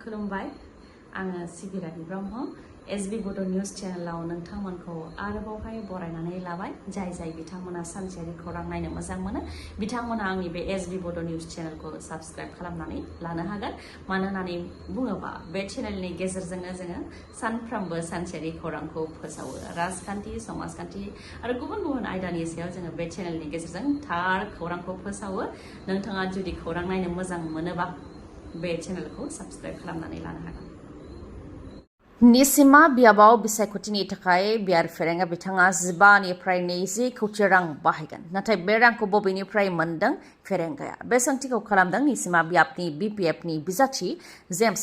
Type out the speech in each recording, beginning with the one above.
खुलुमबाय आङो सिबिरानि ब्रह्म एसबी बड' निउज चेनेलाव नोंथांमोनखौ आरोबावहाय बरायनानै लाबाय जाय बिथांमोना सानसेयारि खौरां नायनो मोजां मोनो बिथांमोना आंनि बे एसबी बड' निउज चेनेलखौ साबस्क्राइब खालामनानै लानो हागोन मानो होननानै बुङोबा बे चेनेलनि गेजेरजोंनो जोङो सानफ्रोमबो सानसेयारि खौरांखौ फोसावो राजखान्थि समाजखान्थि आरो गुबुन आयदानि सायाव जोङो बे चेनेलनि गेजेरजों थार खौरांखौ फोसावो नोंथाङा जुदि खौरां नायनो मोजां मोनोबा बे चेनेलखौ साबस्क्राइब खालामनानै लानो हागोन निसिमा बियाबाव बिसायख'थिनि थाखाय बियार फेरेंगा बिथाङा 15निफ्राय 20 कौटि रां बाहायगोन नाथाय बे रांखौ बबेनिफ्राय मोनदों फेरेंगाया बे सोंथिखौ खालामदों निसिमा बियाबनि बिपिएफनि बिजाथि जेम्स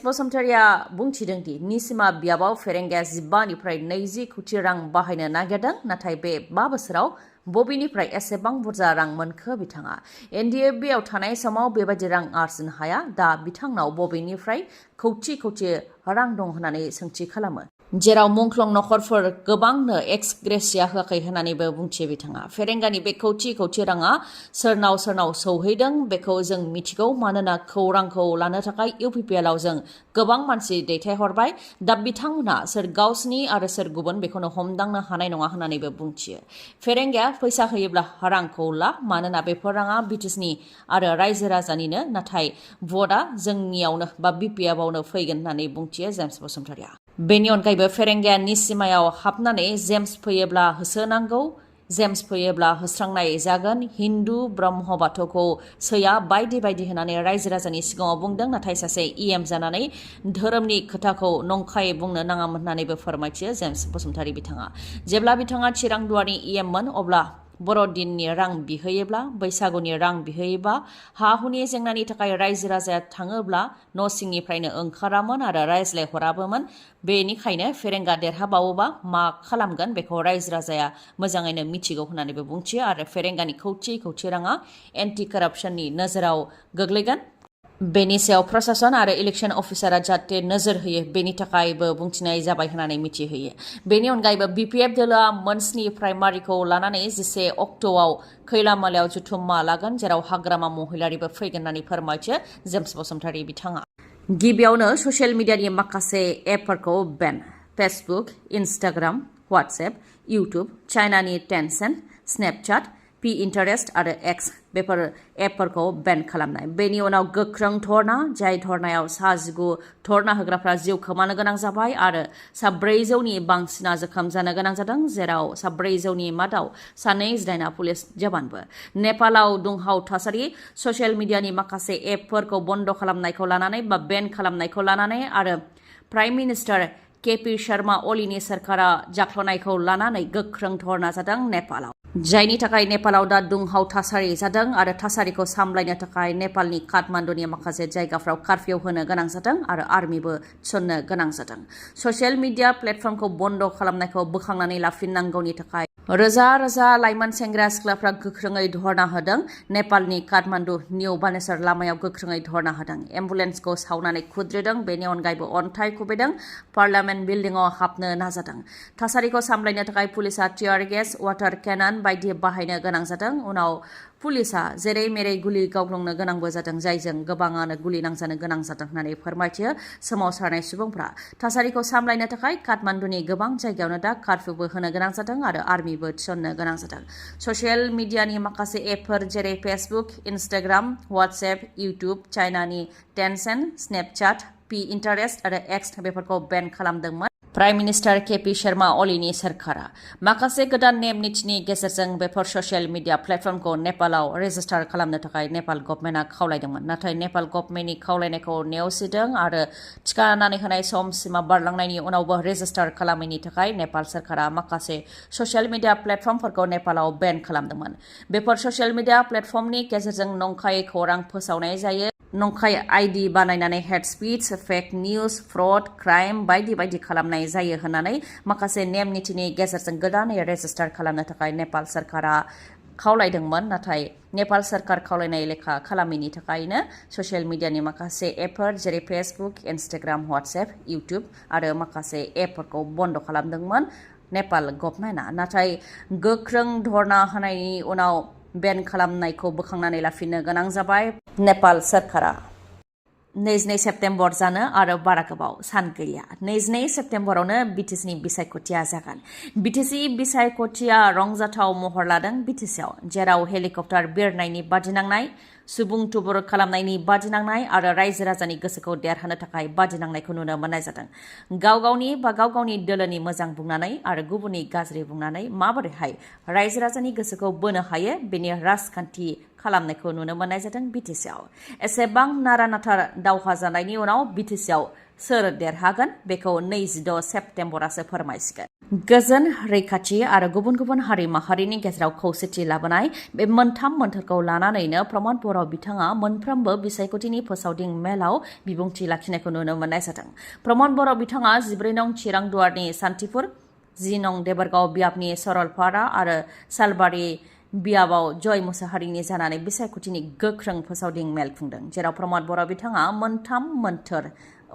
बसुमतारिया बुंथिदों दि निसिमा बियाबाव फेरेंगाया 15निफ्राय 20 कौटि रां बाहायनो नागिरदों नाथाय बे 5 बोसोराव बबेनिफ्राय एसेबां बुरजा रां मोनखो बिथाङा एनडिएफबिआव थानाय समाव बेबायदि रां आरजिनो हाया दा बिथांनाव बबेनिफ्राय कौटि रां दं होननानै सोंथि खालामो जेराव मुंख्लं नखरफोर गोबांनो एक्स ग्रेसिया होआखै होननानैबो बुंथियो बिथाङा फेरेंगानि बे कौटि राङा सोरनाव सौहैदों बेखौ जों मिथिगौ मानोना खौरांखौ लानो थाखाय इउपिपिएलआव जों गोबां मानसि दैथायहरबाय दा बिथांमोना सोर गावसिनि आरो सोर गुबुन बेखौनो हमदांनो हानाय नङा होननानैबो बुंथियो फेरेंगाया फैसा होयोब्ला रांखौ ला मानोना बेफोर राङा बिटिसिनि आरो रायजो राजानिनो नाथाय भटआ जोंनियावनो बा बिपिएफआवनो फैगोन होननानै बुंथियो जेम्स बसुमतारिया बेनि अनगायैबो फेरेंगाया निसिमायाव हाबनानै जेम्स फैयोब्ला होसोनांगौ जेम्स फैयोब्ला होस्रांनाय जागोन हिन्दु ब्रह्म बाथौखौ सैया बायदि होननानै रायजो राजानि सिगाङाव बुंदों नाथाय सासे इएम जानानै धोरोमनि खोथाखौ नंखायै बुंनो नाङामोन होननानैबो फोरमायथियो जेम्स बसुमतारि बिथाङा जेब्ला बिथाङा चिरांदुवारनि इएममोन अब्ला बर'दिननि रां बिहैयोब्ला बैसागुनि रां बिहैयोबा हा-हुनि जेंनानि थाखाय रायजो राजाया थाङोब्ला न' सिंनिफ्रायनो ओंखारामोन आरो रायज्लायहराबोमोन बेनिखायनो फेरेंगा देरहाबावोबा मा खालामगोन बेखौ रायजो राजाया मोजाङैनो मिथिगौ होननानैबो बुंथियो आरो फेरेंगानि कौटि राङा एन्टि कारापसननि नोजोराव गोग्लैगोन बेनि सायाव प्रशासन आरो इलेक्शन अफिसारा जाहाथे नोजोर होयो बेनि थाखायबो बुंथिनाय जाबाय होननानै मिथिहोयो बेनि अनगायैबो बिपिएफ दोलोआ मोनस्नि प्राइमारिखौ लानानै 11 अक्ट'आव खैलामलायाव जथुम्मा लागोन जेराव हाग्रामा महिलारिबो फैगोन होननानै फोरमायथियो जेम्स बसुमतारि बिथाङा गिबियावनो ससियेल मिडियानि माखासे एपफोरखौ बेन फेसबुक इन्स्टाग्राम वाट्सएप इउटुब चाइनानि टेनसेन्ट स्नेपचैट पिइन्टारेस्ट आरो एक्स बेफोर एपफोरखौ बेन खालामनाय बेनि उनाव गोख्रों धरना जाय धरनायाव 19 धरना होग्राफ्रा जिउ खोमानो गोनां जाबाय आरो 400नि बांसिना जोखोम जानो गोनां जादों जेराव 400नि मादाव 2 जिदाइना पुलिस जवानबो नेपालाव दुंहाव थासारि ससियेल मिडियानि माखासे एपफोरखौ बन्द खालामनायखौ लानानै बा बेन खालामनायखौ लानानै आरो प्राइम मिनिस्टार केपि शर्मा ओलीनि सरकारा जाख्ल'नायखौ लानानै गोख्रों धरना जादों नेपालाव जायनि थाखाय नेपालाव दा दुंहाव थासारि जादों आरो थासारिखौ सामलायनो थाखाय नेपालनि काठमान्डुनि माखासे जायगाफ्राव कार्फिउ होनो गोनां जादों आरो आर्मिबो थिसननो गोनां जादों ससियेल मिडिया प्लेटफर्मखौ बन्द खालामनायखौ बोखांनानै लाफिननांगौनि थाखाय रोजा लाइमोन सेंग्रा सिख्लाफ्रा गोख्रोङै धरना होदों नेपालनि काठमान्डु निउ बानेश्वर लामायाव गोख्रोङै धरना होदों एम्बुलेन्सखौ सावनानै खुद्रिदों बेनि अनगायैबो अन्थाइ खुबैदों पार्लामेन्ट बिल्डिंआव हाबनो नाजादों थासारिखौ सामलायनो थाखाय पुलिसा टियार गेस वाटार केनन बायदि बाहायनो गोनां जादों उनाव पुलिसा जेरै मेरै गुलि गावग्लुंनो गोनांबो जादों जायजों गोबाङानो गुलि नांजानो गोनां जादों होननानै फोरमायथियो सोमावसारनाय सुबुंफ्रा थासारिखौ सामलायनो थाखाय काठमान्डुनि गोबां जायगायावनो दा कार्फिउबो होनो गोनां जादों आरो आर्मिबो थिसननो गोनां जादों ससियेल मिडियानि माखासे एपफोर जेरै फेसबुक इन्स्टाग्राम वाट्सएप इउटुब चाइनानि टेनसेन्ट स्नेपचैट पिइन्टारेस्ट आरो एक्स बेफोरखौ बेन खालामदोंमोन प्राइम मिनिस्टार केपि शर्मा ओलीनि सरकारा माखासे गोदान नेम निथिनि गेजेरजों बेफोर ससियेल मिडिया प्लेटफर्मखौ नेपालाव रेजिस्टार खालामनो थाखाय नेपाल गभर्नमेन्टआ खावलायदोंमोन नाथाय नेपाल गभर्नमेन्टनि खावलायनायखौ नेवसिदों आरो थिखानानै होनाय सम सिमा बारलांनायनि उनावबो रेजिस्टार खालामैनि थाखाय नेपाल सरकारा माखासे ससियेल मिडिया प्लेटफर्मफोरखौ नेपालाव बेन खालामदोंमोन बेफोर ससियेल मिडिया प्लेटफर्मनि गेजेरजों नंखायै खौरां फोसावनाय जायो नंखाय आइडि बानायनानै हेड स्पिच फेक निउज फ्रड क्राइम बायदि खालामनाय जायो होननानै माखासे नेम निथिनि गेजेरजों गोदानै रेजिस्टार खालामनो थाखाय नेपाल सरकारा खावलायदोंमोन नाथाय नेपाल सरकार खावलायनाय लेखा खालामैनि थाखायनो ससियेल मिडियानि माखासे एपफोर जेरै फेसबुक इन्स्टाग्राम वाट्सएप इउटुब आरो माखासे एपफोरखौ बन्द खालामदोंमोन नेपाल गभर्नमेन्टआ नाथाय गोख्रों धरना होनायनि उनाव बेन खालामनायखौ बोखांनानै लाफिननो गोनां जाबाय नेपाल सरकारा 22 सेप्तेम्बर जानो आरो बारा गोबाव सान गैलिया 22 सेप्तेम्बरावनो बिटिसिनि बिसायख'थिया जागोन। बिटिसि बिसायख'थिया रंजाथाव महर लादों बिटिसिआव, जेराव हेलिकप्टार बिरनायनि बादिनांनाय, सुबुं थुबुर खालामनायनि बादिनांनाय आरो रायजो राजानि गोसोखौ देरहानो थाखाय बादिनांनायखौ नुनो मोननाय जादों। गाव गावनि दोलोनि मोजां बुंनानै आरो गुबुननि गाज्रि बुंनानै माबोरैहाय रायजो राजानि गोसोखौ बोनो हायो बेनि राजखान्थि खालामनायखौ नुनो मोननाय जादों बिटिसिआव। एसेबां नारा नाथार दावहा जानायनि उनाव बिटिसिआव सोर देरहागोन बेखौ 26 सेप्तेम्बरासो फोरमायसिगोन। गोजोन, रैखाथि आरो गुबुन गुबुन हारि माहारिनि गेजेराव खौसेथि लाबोनाय बे मोनथाम मोन्थोरखौ लानानैनो प्रमद बर' बिथाङा मोनफ्रोमबो बिसायख'थिनि फोसावदिं मेलाव बिबुंथि लाखिनायखौ नुनो मोननाय जादों। प्रमद बर' बिथाङा 14 नं चिरांदुवारनि सान्थिपुर, 10 नं देबरगाव बियाबनि सरलपारा आरो सालबारि बियाबाव जय मुसाहारिनि जानानै बिसायख'थिनि गोख्रों फोसावदिं मेल खुंदों, जेराव प्रमद बर' बिथाङा मोनथाम मोन्थोर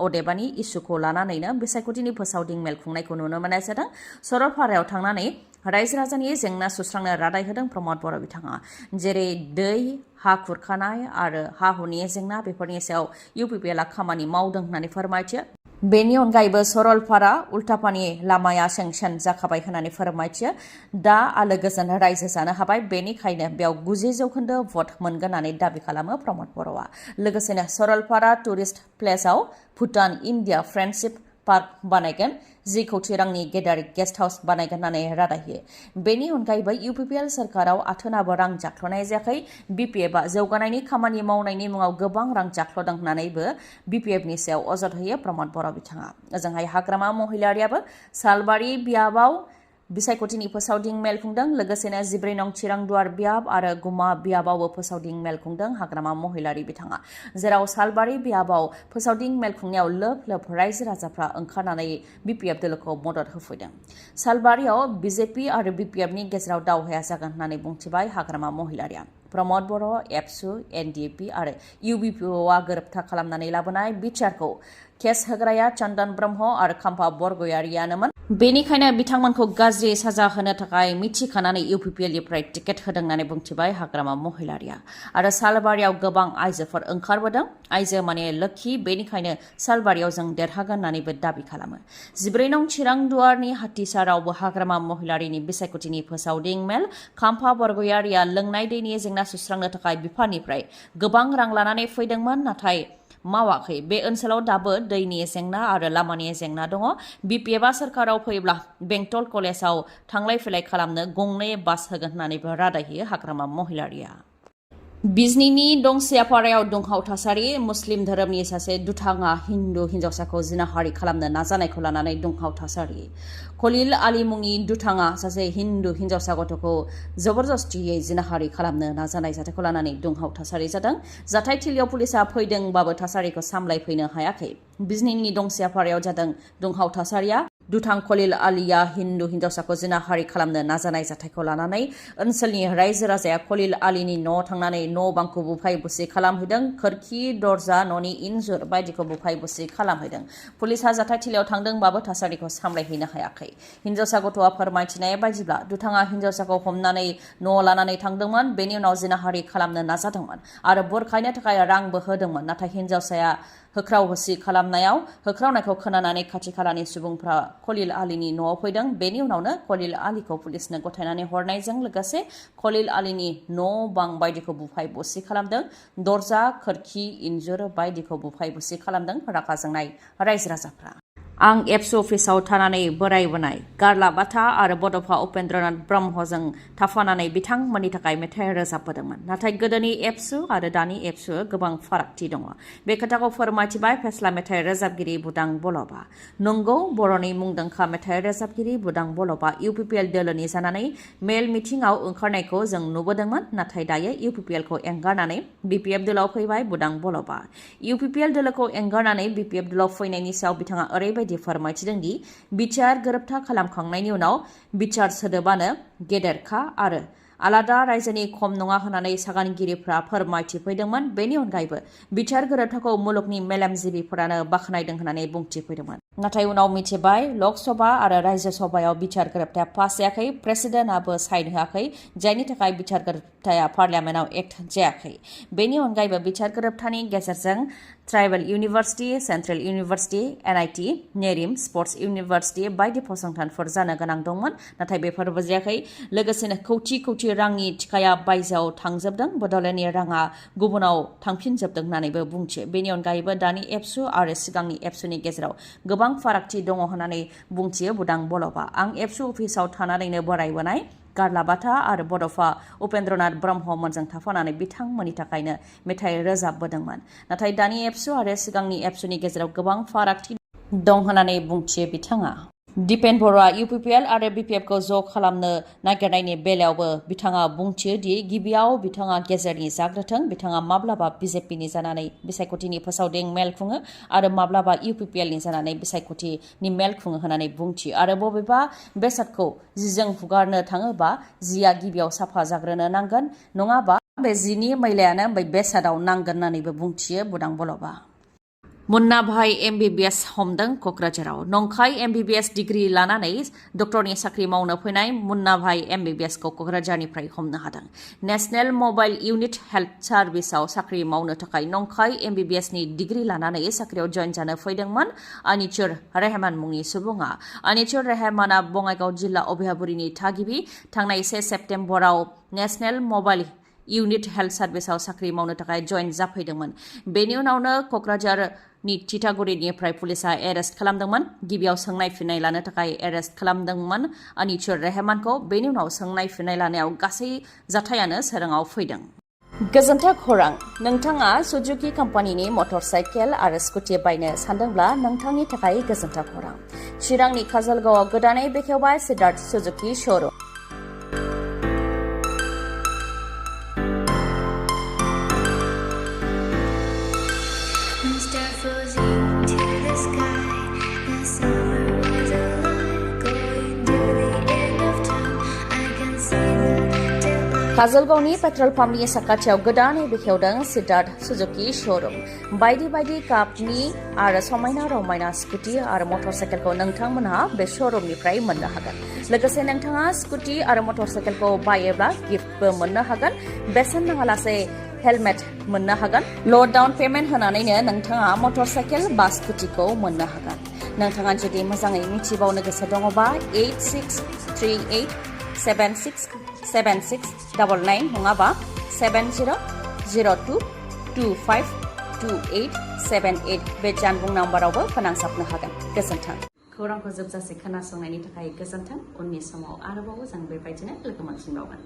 अदेबानि इसुखौ लानानैनो बिसायख'थिनि फोसावदिं मेल खुंनायखौ नुनो मोननाय जादों। सरलपारायाव थांनानै रायजो राजानि जेंना सुस्रांनो रादाय होदों प्रमद बर' बिथाङा, जेरै दै, हा खुरखानाय आरो हा हुनि जेंना, बेफोरनि सायाव UPPLआ खामानि मावदों होननानै फोरमायथियो। बेनि अनगायैबो सरलपारा उल्टापानि लामाया सेंसन जाखाबाय होननानै फोरमायथियो। दा आलो गोजोन रायजो जानो हाबाय, बेनिखायनो बेयाव 90% भट मोनगोन होननानै दाबि खालामो प्रमद बर'आ। लोगोसेनो सरलपारा टुरिस्ट प्लेसआव भुटान इन्डिया फ्रेन्डशिप पार्क बानायगोन, 10 कौटि रांनि गेदेर गेस्ट हाउस बानायगोन होननानै रादाय होयो। बेनि अनगायैबो UPPL सोरखाराव आथोनाबो रां जाख्ल'नाय जायाखै। BPFआ जौगानायनि खामानि मावनायनि मुङाव गोबां रां जाख्ल'दों होननानैबो BPFनि सायाव अजद होयो प्रमद बर' बिथाङा। ओजोंहाय हाग्रामा महिलारियाबो सालबारि बियाबाव बिसायख'थिनि फोसावदिं मेल खुंदों। लोगोसेनो 14 नं चिरांदुवार बियाब आरो गुमा बियाबावबो फोसावदिं मेल खुंदों हाग्रामा महिलारि बिथाङा, जेराव सालबारि बियाबाव फोसावदिं मेल खुंनायाव लोब लोब रायजो राजाफ्रा ओंखारनानै BPF दोलोखौ मदद होफैदों। सालबारियाव BJP आरो BPFनि गेजेराव दावहाया जागोन होननानै बुंथिबाय हाग्रामा महिलारिया। प्रमद बर', एबसु, NDP आरो UBPOआ गोरोबथा खालामनानै लाबोनाय बिटिआरखौ केस होग्राया चन्दन ब्रह्म आरो खाम्फा बरगयारियानोमोन। बेनिखायनो बिथांमोनखौ गाज्रि साजा होनो थाखाय मिथिखानानै UPPLनिफ्राय टिकेट होदों होननानै बुंथिबाय हाग्रामा महिलारिया। आरो सालबारियाव गोबां आइजोफोर ओंखारबोदों, आइजो माने लोक्षि, बेनिखायनो सालबारियाव जों देरहागोन होननानैबो दाबि खालामो। 14 नं चिरांदुवारनि हाथिसारावबो हाग्रामा महिलारिनि बिसायख'थिनि फोसावदिं मेल, खाम्फा बरगयारिया लोंनाय दैनि जेंना सुस्रांनो थाखाय बिफाननिफ्राय गोबां रां लानानै फैदोंमोन, नाथाय मावाखै। बे ओनसोलाव दाबो दैनि जेंना आरो लामानि जेंना दङ। BPFआ सोरखाराव फैब्ला बेंटल कलेजाव थांलाय फैलाय खालामनो 2 बास होगोन होननानैबो रादाय होयो हाग्रामा महिलारिया। बिजनीनि दंसियापारायाव दुंहाव थासारि, मुस्लिम धोरोमनि सासे दुथाङा हिन्दु हिन्जावसाखौ जिनाहारि खालामनो नाजानायखौ लानानै दुंहाव थासारि। खलिल आली मुंनि दुथाङा सासे हिन्दु हिन्जावसा गथ'खौ जबरदस्तियै जिनाहारि खालामनो नाजानाय जाथायखौ लानानै दुंहाव थासारि जादों। जाथायथिलियाव पुलिसा फैदोंबाबो थासारिखौ सामलायफैनो हायाखै। बिजनीनि दंसियापारायाव जादों दुंहाव थासारिया। दुथां खलिल आलीया हिन्दु हिन्जावसाखौ जिनाहारि खालामनो नाजानाय जाथायखौ लानानै ओनसोलनि रायजो राजाया खलिल आलीनि न'आव थांनानै न' बांखौ बुफाय बुसि खालामहैदों, खोरखि, दरजा, न'नि इन्जुर बायदिखौ बुफाय बुसि खालामहैदों। पुलिसा जाथायथिलियाव थांदोंबाबो थासारिखौ सामलायहैनो हायाखै। हिन्जावसा गथ'आ फोरमायथिनाय बायदिब्ला दुथाङा हिन्जावसाखौ हमनानै न'आव लानानै थांदोंमोन, बेनि उनाव जिनाहारि खालामनो नाजादोंमोन आरो बुरखायनो थाखाय रांबो होदोंमोन, नाथाय हिन्जावसाया होख्राव होसि खालामनायाव होख्रावनायखौ खोनानानै खाथि खालानि सुबुंफ्रा खलिल आलीनि न'आव फैदों। बेनि उनावनो खलिल आलीखौ पुलिसनो गथायनानै हरनायजों लोगोसे खलिल आलीनि न' बां बायदिखौ बुफाय बुसि खालामदों, दरजा, खोरखि, इन्जुर बायदिखौ बुफाय बुसि खालामदों रागा जोंनाय रायजो राजाफ्रा। आं एबसु अफिसाव थानानै बोरायबोनाय गारलाबाथा आरो बड'फा उपेन्द्रनाथ ब्रह्मजों थाफानानै बिथांमोननि थाखाय मेथाइ रोजाबबोदोंमोन, नाथाय गोदोनि एबसु आरो दानि एबसु गोबां फारागथि दङ। बे खोथाखौ फोरमायथिबाय फेस्ला मेथाइ रोजाबगिरि बुदां बलबा। नंगौ, बर'नि मुंदांखा मेथाइ रोजाबगिरि बुदां बलबा UPPL दोलोनि जानानै मेल मिथिङाव ओंखारनायखौ जों नुबोदोंमोन, नाथाय दायो UPPLखौ एंगारनानै BPF दोलोआव फैबाय बुदां बलबा। UPPL दोलोखौ एंगारनानै BPF दोलोआव फैनायनि सायाव बिथाङा ओरैबायदि फोरमायथिदों दि बिटिआर गोरोबथा खालामखांनायनि उनाव बिटिआर सोदोबानो गेदेरखा आरो आलादा रायजोनि खम नङा होननानै सागानगिरिफ्रा फोरमायथिफैदोंमोन। बेनि अनगायैबो बिटिआर गोरोबथाखौ मुलुगनि मेलेमजिबिफोरानो बाख्नायदों होननानै बुंथिफैदोंमोन, नाथाय उनाव मिथिबाय लकसभा आरो रायजो सभायाव बिटिआर गोरोबथाया पास जायाखै, प्रेसिडेन्टआबो साइन होआखै, जायनि थाखाय बिटिआर गोरोबथाया पार्लियामेन्टआव एक्ट जायाखै। बेनि अनगायैबो बिटिआर गोरोबथानि गेजेरजों tribal university, central university, NIT, नेरिम, स्पर्ट्स इउनिभार्सिटि बायदि फसंथानफोर जानो गोनां दंमोन, नाथाय बेफोरबो जायाखै। लोगोसेनो कौटि कौटि रांनि टिकाया बायजोआव थांजोबदों, बड'लेण्डनि राङा गुबुनाव थांफिनजोबदों होननानैबो बुंथियो। बेनि अनगायैबो दानि एबसु आरो सिगांनि एबसुनि गेजेराव गोबां फारागथि दङ होननानै बुंथियो बुदां बलबा। आं एबसु अफिसाव थानानैनो बोरायबोनाय गारलाबाथा आरो बड'फा उपेन्द्रनाथ ब्रह्ममोनजों थाफानानै बिथांमोननि थाखायनो मेथाइ रोजाबबोदोंमोन। नाथाय दानि एबसु आरो सिगांनि एबसुनि गेजेराव गोबां फारागथि दं होननानै बुंथियो बिथाङा। दिपेन बर'आ UPPL आरो BPFखौ ज' खालामनो नागिरनायनि बेलायावबो बिथाङा बुंथियो दि गिबियाव बिथाङा गेजेरनि जाग्रोथों। बिथाङा माब्लाबा BJPनि जानानै बिसायख'थिनि फोसावदिं मेल खुङो आरो माब्लाबा UPPLनि जानानै बिसायख'थिनि मेल खुङो होननानै बुंथियो। आरो बबेबा बेसादखौ जिजों हुगारनो थाङोबा जिया गिबियाव साफा जाग्रोनो नांगोन, नङाबा बे जिनि मैलायानो बै बेसादाव नांगोन होननानैबो बुंथियो बुदां बलबा। मुन्ना भाई MBBS हमदों क'क्राझाराव। नंखाय MBBS डिग्री लानानै डक्टरनि साख्रि मावनो फैनाय मुन्ना भाई MBBSखौ क'क्राझारनिफ्राय हमनो हादों। नेशनेल मबाइल इउनिट हेल्थ सार्भिसाव साख्रि मावनो थाखाय नंखाय MBBSनि डिग्री लानानै साख्रियाव जइन जानो फैदोंमोन आनिचुर रेहमान मुंनि सुबुङा। आनिचुर रेहमाना बङाइगाव जिल्ला अभयापुरीनि थागिबि। थांनाय 1 सेप्तेम्बराव नेशनेल मबाइल इउनिट हेल्थ सार्भिसाव साख्रि मावनो थाखाय जइन जाफैदोंमोन। बेनि उनावनो क'क्राझारनि थिथागुरिनिफ्राय पुलिसा एरेस्ट खालामदोंमोन। गिबियाव सोंनाय फिननाय लानो थाखाय एरेस्ट खालामदोंमोन आनिचुर रेहमानखौ। बेनि उनाव सोंनाय फिननाय लानायाव गासै जाथायानो सोराङाव फैदों। गोजोन्थों खौरां। नोंथाङा सुजुकी कम्पानिनि मटर साइकेल आरो स्कुटि बायनो सानदोंब्ला नोंथांनि थाखाय गोजोन्थों खौरां। चिरांनि काजलगावआव गोदानै बेखेवबाय सेप्ट सुजुकी श'रुम। काजलगावनि पेट्रल पाम्पनि साखाथियाव गोदानै बेखेवदों सेप्ट सुजुकी श'रुम। बायदि बायदि गाबनि आरो समायना रमायना स्कुटि आरो मटर साइकेलखौ नोंथांमोनहा बे श'रुमनिफ्राय मोननो हागोन। लोगोसे नोंथाङा स्कुटि आरो मटर साइकेलखौ बायोब्ला गिफ्टबो मोननो हागोन। बेसेन नाङालासे हेलमेट मोननो हागोन। ल' डाउन पेमेन्ट होनानैनो नोंथाङा मटर साइकेल बा स्कुटिखौ मोननो हागोन। नोंथाङा जुदि मोजाङै मिथिबावनो गोसो दङबा 8638767699 नङाबा 7002252878 बे जानबुं नाम्बारावबो फोनांजाबनो हागोन। गोजोन्थों। खौरांखौ जोबजासे खोनासंनायनि थाखाय गोजोन्थों। उननि समाव आरोबाव जों बेबायदिनो लोगो मोनफिनबावगोन।